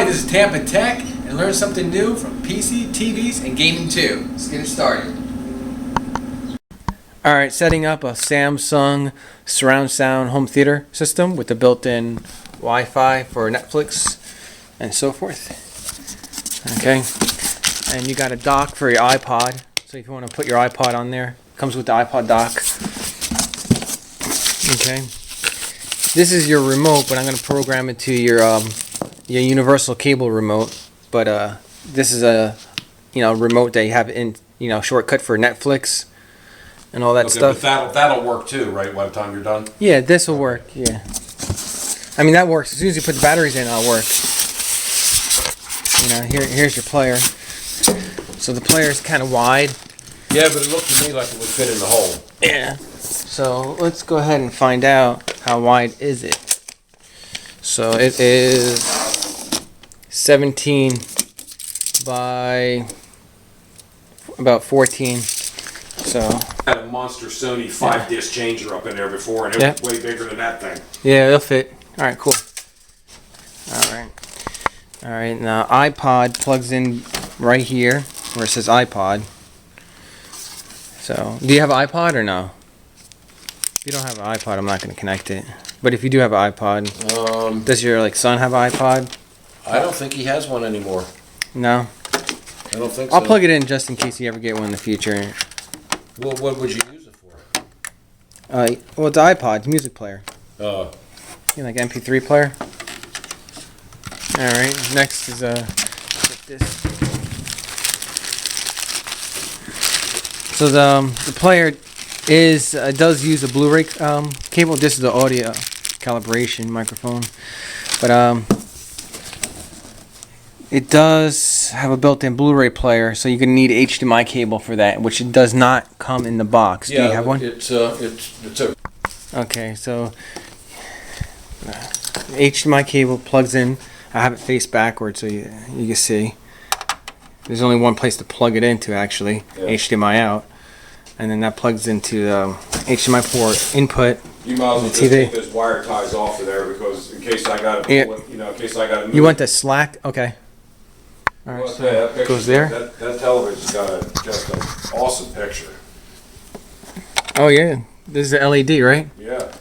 Hi, this is Tampa Tech, and learn something new from PC, TVs, and gaming too. Let's get it started. Alright, setting up a Samsung surround sound home theater system with the built-in Wi-Fi for Netflix and so forth. Okay, and you got a dock for your iPod, so if you want to put your iPod on there, it comes with the iPod dock. Okay, this is your remote, but I'm going to program it to your universal cable remote. But this is a remote that you have in shortcut for Netflix and all that stuff. But that'll work too, right? By the time you're done. Yeah, this will work. Yeah, I mean that works as soon as you put the batteries in. It'll work. Here's your player. So the player is kind of wide. Yeah, but it looked to me like it would fit in the hole. Yeah. So let's go ahead and find out how wide is it. So it is 17 by about 14. So I had a monster Sony 5-disc changer up in there before, and it was way bigger than that thing. Yeah, it'll fit. All right, cool. All right. Now iPod plugs in right here where it says iPod. So, do you have an iPod or no? If you don't have an iPod, I'm not going to connect it. But if you do have an iPod, does your son have an iPod? I don't think he has one anymore. No? I don't think so. I'll plug it in just in case you ever get one in the future. Well, what would you use it for? Well, it's an iPod, music player. Like MP3 player. Alright, next is this. So the player does use a Blu-ray cable. This is the audio calibration microphone, but it does have a built-in Blu-ray player, so you're gonna need an HDMI cable for that, which it does not come in the box. Yeah, do you have one? It's a. Okay, so HDMI cable plugs in. I have it face backwards so you can see. There's only one place to plug it into actually, HDMI out, and then that plugs into HDMI port input. You might as well just take those wire ties off of there because in case I got to, in case I got to move. You want the slack? Okay. All right, so that goes there. That television's got just an awesome picture. Oh yeah, this is the LED, right? Yeah.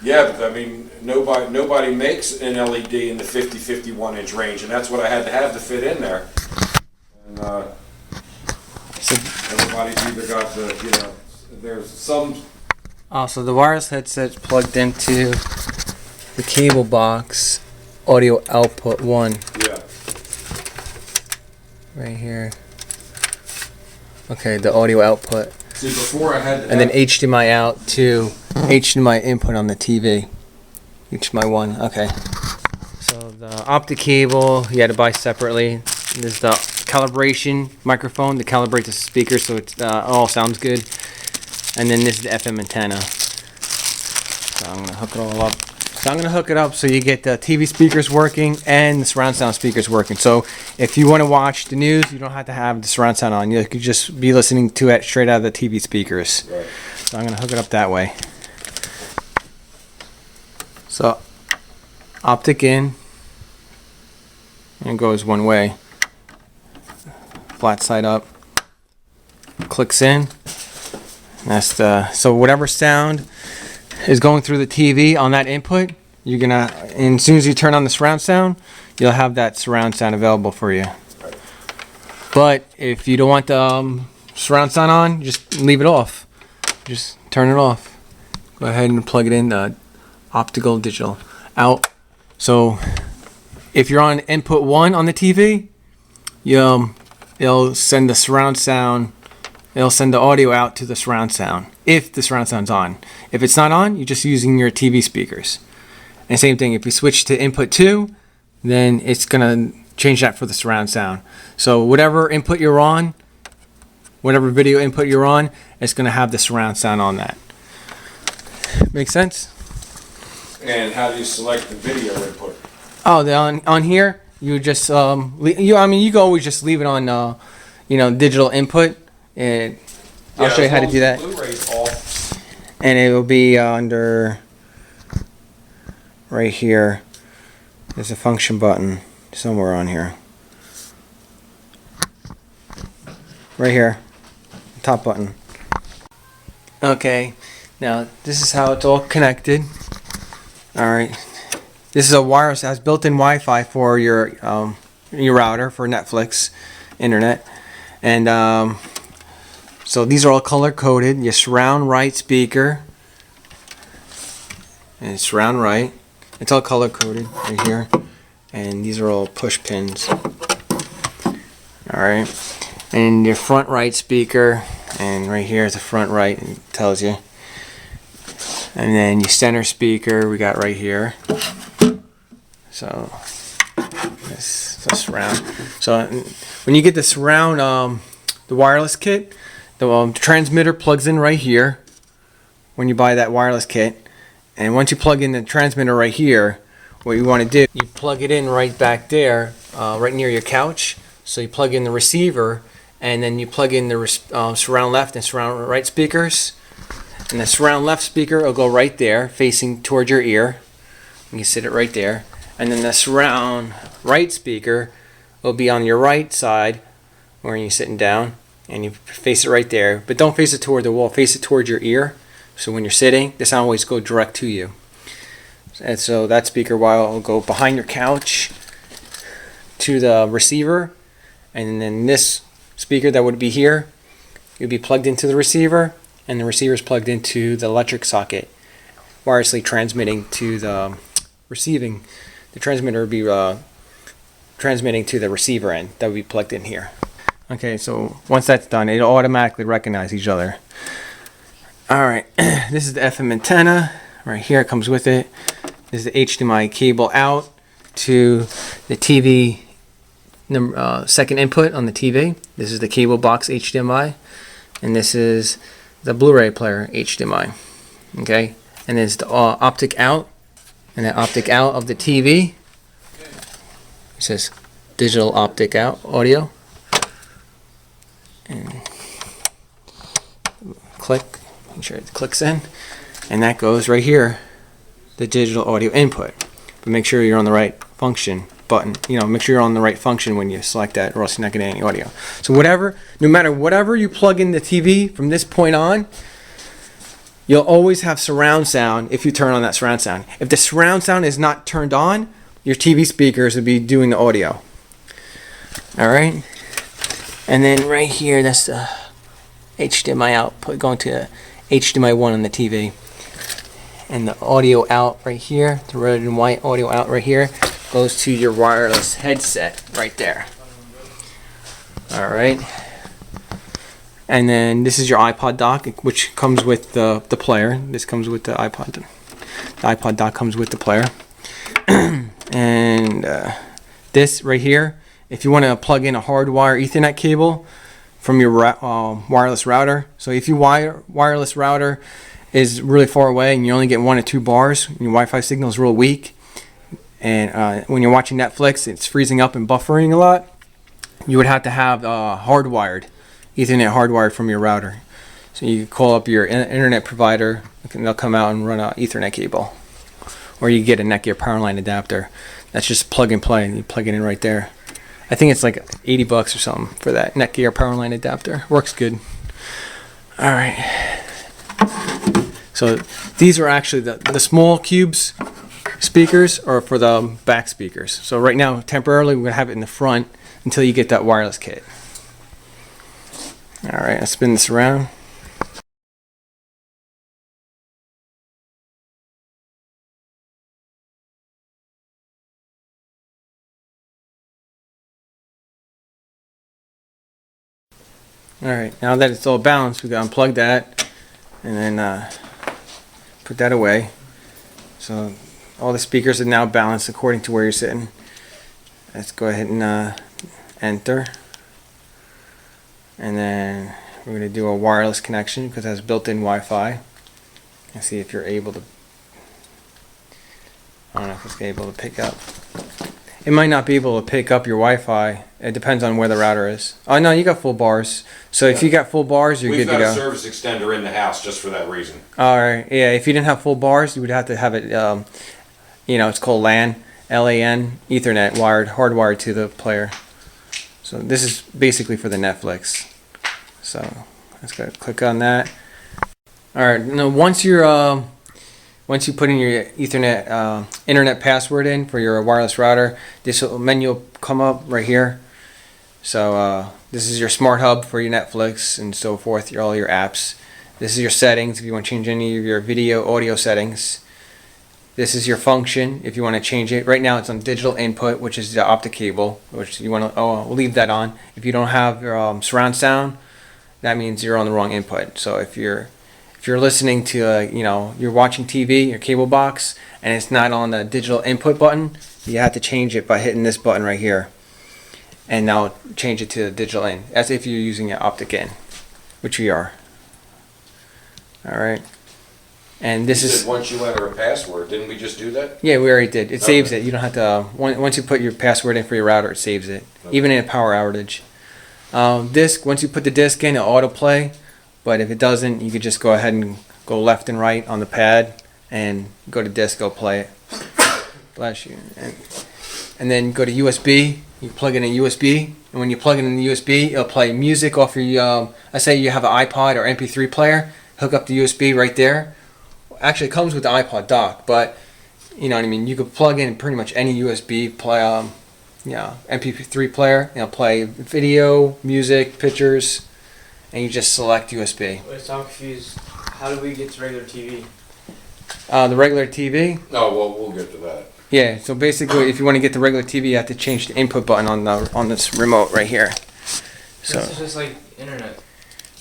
Yeah, but I mean, nobody makes an LED in the 50-51 inch range, and that's what I had to have to fit in there. And everybody's either got the, there's some. So the wireless headset's plugged into the cable box, audio output 1. Yeah. Right here. Okay, the audio output. See, before I had to. And then HDMI out to HDMI input on the TV. HDMI 1, okay. So the optic cable you had to buy separately. There's the calibration microphone to calibrate the speaker so it all sounds good. And then this is the FM antenna. So I'm going to hook it all up. So I'm going to hook it up so you get the TV speakers working and the surround sound speakers working. So if you want to watch the news, you don't have to have the surround sound on. You could just be listening to it straight out of the TV speakers. Right. So I'm going to hook it up that way. So optic in, and it goes one way. Flat side up. Clicks in. That's so whatever sound is going through the TV on that input, you're gonna, and as soon as you turn on the surround sound, you'll have that surround sound available for you. Right. But if you don't want the surround sound on, just leave it off. Just turn it off. Go ahead and plug it in the optical digital out. So if you're on input 1 on the TV, it'll send the surround sound. It'll send the audio out to the surround sound if the surround sound's on. If it's not on, you're just using your TV speakers. And same thing, if you switch to input 2, then it's gonna change that for the surround sound. So whatever input you're on, whatever video input you're on, it's gonna have the surround sound on that. Make sense? And how do you select the video input? Oh, on here, you just you can always just leave it on digital input. And I'll show you how to do that. Blu-ray's off. And it will be under right here. There's a function button. somewhere on here. Right here, top button. Okay, now this is how it's all connected. Alright, this is a wireless, it has built-in Wi-Fi for your router for Netflix, internet. And so these are all color-coded. Your surround right speaker, and it's surround right. It's all color-coded right here. And these are all push pins. Alright, and your front right speaker, and right here is the front right, it tells you. And then your center speaker we got right here. So this the surround. So when you get the surround, the wireless kit, the transmitter plugs in right here. When you buy that wireless kit, and once you plug in the transmitter right here, what you want to do, you plug it in right back there, right near your couch. So you plug in the receiver, and then you plug in the surround left and surround right speakers. And the surround left speaker will go right there, facing towards your ear. You can sit it right there. And then the surround right speaker will be on your right side, where you're sitting down, and you face it right there. But don't face it toward the wall, face it towards your ear. So when you're sitting, the sound always go direct to you. And so that speaker will go behind your couch to the receiver, and then this speaker that would be here, you'd be plugged into the receiver, and the receiver is plugged into the electric socket, wirelessly transmitting to the receiving. The transmitter would be transmitting to the receiver end that would be plugged in here. Okay, so once that's done, it'll automatically recognize each other. Alright, this is the FM antenna. Right here, it comes with it. This is the HDMI cable out to the TV second input on the TV. This is the cable box HDMI. And this is the Blu-ray player HDMI. Okay, and there's the optic out, and the optic out of the TV. It says digital optic out audio. And click, make sure it clicks in, and that goes right here, the digital audio input. But make sure you're on the right function button. You know, make sure you're on the right function when you select that, or else you're not getting any audio. So whatever, no matter whatever you plug in the TV from this point on, you'll always have surround sound if you turn on that surround sound. If the surround sound is not turned on, your TV speakers will be doing the audio. Alright? And then right here, that's the HDMI output going to HDMI 1 on the TV. And the audio out right here, the red and white audio out right here, goes to your wireless headset right there. Alright. And then this is your iPod dock, which comes with the player. This comes with the iPod. The iPod dock comes with the player. And this right here, if you want to plug in a hardwire Ethernet cable from your wireless router. So if your wireless router is really far away and you only get 1 or 2 bars, and your Wi-Fi signal is real weak, and when you're watching Netflix, it's freezing up and buffering a lot, you would have to have hardwired, Ethernet hardwired from your router. So you call up your internet provider, and they'll come out and run an Ethernet cable. Or you get a Netgear power line adapter. That's just plug and play, and you plug it in right there. I think it's like $80 or something for that Netgear power line adapter. Works good. Alright. So these are actually the small cubes speakers are for the back speakers. So right now, temporarily, we're going to have it in the front until you get that wireless kit. Alright, I'll spin this around. Alright, now that it's all balanced, we got to unplug that and then put that away. So all the speakers are now balanced according to where you're sitting. Let's go ahead and enter. And then we're going to do a wireless connection because it has built-in Wi-Fi. And see if you're able to, I don't know if it's able to pick up. It might not be able to pick up your Wi-Fi. It depends on where the router is. Oh no, you got full bars. So if you got full bars, you're good to go. We've got a service extender in the house just for that reason. Alright, yeah, if you didn't have full bars, you would have to have it, you know, it's called LAN, LAN Ethernet wired, hardwired to the player. So this is basically for the Netflix. So let's go click on that. All right, now once you put in your Ethernet internet password in for your wireless router, this menu will come up right here. So this is your smart hub for your Netflix and so forth, all your apps. This is your settings if you want to change any of your video, audio settings. This is your function if you want to change it. Right now it's on digital input, which is the optic cable, which you want to leave that on. If you don't have your surround sound, that means you're on the wrong input. So if you're listening to you're watching TV, your cable box, and it's not on the digital input button, you have to change it by hitting this button right here, and now change it to the digital in, as if you're using an optic in, which we are. All right. And this is once you enter a password, didn't we just do that? Yeah, we already did. It saves it. You don't have to. Once you put your password in for your router, it saves it, even in a power outage. Disk. Once you put the disk in, it'll autoplay. But if it doesn't, you could just go ahead and go left and right on the pad and go to disk. Go play it. Bless you. And then go to USB. You plug it in USB, and when you plug it in the USB, it'll play music off your. Let's say you have an iPod or MP3 player. Hook up the USB right there. Actually, it comes with the iPod dock, but you know what I mean. You could plug in pretty much any USB play, MP3 player. Play video, music, pictures, and you just select USB. Wait, so I'm confused. How do we get to regular TV? The regular TV. Oh well, we'll get to that. Yeah. So basically, if you want to get the regular TV, you have to change the input button on this remote right here. So This is just like internet.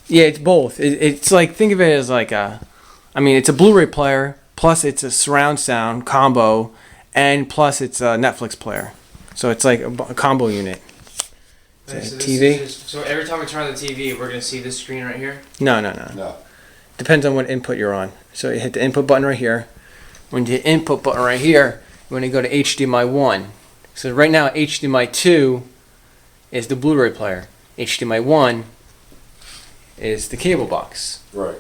Yeah, it's both. It's like, think of it as like it's a Blu-ray player, plus it's a surround sound combo, and plus it's a Netflix player. So it's like a combo unit. Okay, so TV? So every time we turn on the TV, we're going to see this screen right here? No. Depends on what input you're on. So you hit the input button right here. When you hit input button right here, you want to go to HDMI 1. So right now, HDMI 2 is the Blu-ray player. HDMI 1 is the cable box. Right.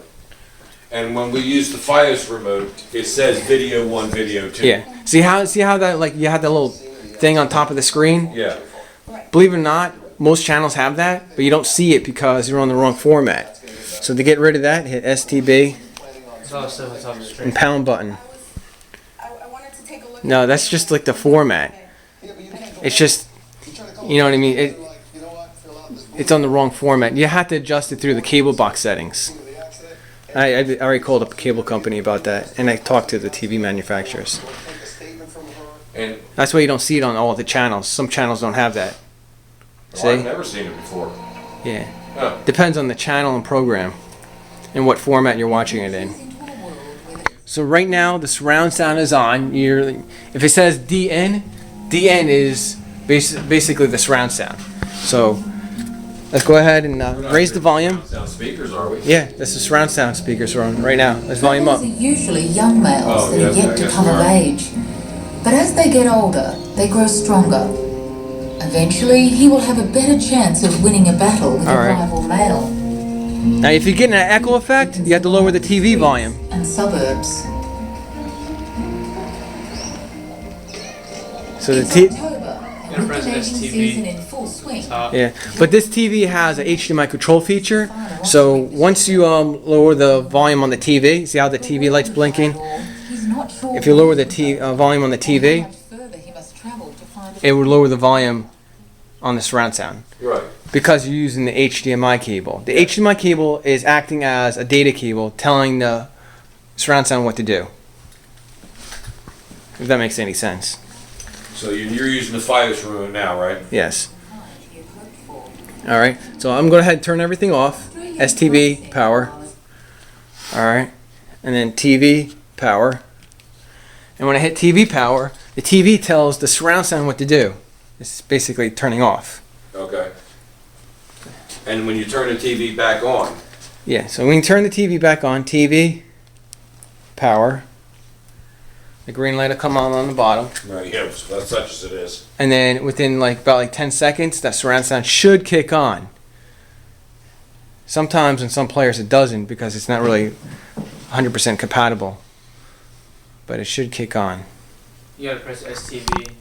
And when we use the Fios remote, it says video 1, video 2. Yeah. See how that, like, you have that little thing on top of the screen? Yeah. Believe it or not, most channels have that, but you don't see it because you're on the wrong format. So to get rid of that, hit STB and pound button. No, that's just like the format. It's just, you know what I mean? It's on the wrong format. You have to adjust it through the cable box settings. I already called up a cable company about that, and I talked to the TV manufacturers. And that's why you don't see it on all the channels. Some channels don't have that. See? I've never seen it before. Yeah. Oh. Depends on the channel and program and what format you're watching it in. So right now the surround sound is on. If it says DN is basically the surround sound. So let's go ahead and raise the volume. Sound speakers, are we? Yeah, that's the surround sound speakers are on right now. Let's volume up. These are usually young males that are yet to come of age. But as they get older, they grow stronger. Eventually, he will have a better chance of winning a battle with a rival male. Now, if you're getting an echo effect, you have to lower the TV volume. And suburbs. So the Yeah, but this TV has an HDMI control feature. So once you lower the volume on the TV, see how the TV light's blinking? If you lower the volume on the TV, it will lower the volume on the surround sound. Right. Because you're using the HDMI cable. The HDMI cable is acting as a data cable telling the surround sound what to do. If that makes any sense. So you're using the Fios remote now, right? Yes. Alright, so I'm going to ahead and turn everything off. STV, power. Alright, and then TV, power. And when I hit TV power, the TV tells the surround sound what to do. It's basically turning off. Okay. And when you turn the TV back on? Yeah, so when you turn the TV back on, TV, power. The green light will come on the bottom. Right, yeah, that's such as it is. And then within about 10 seconds, that surround sound should kick on. Sometimes in some players it doesn't because it's not really 100% compatible. But it should kick on. You gotta press STV.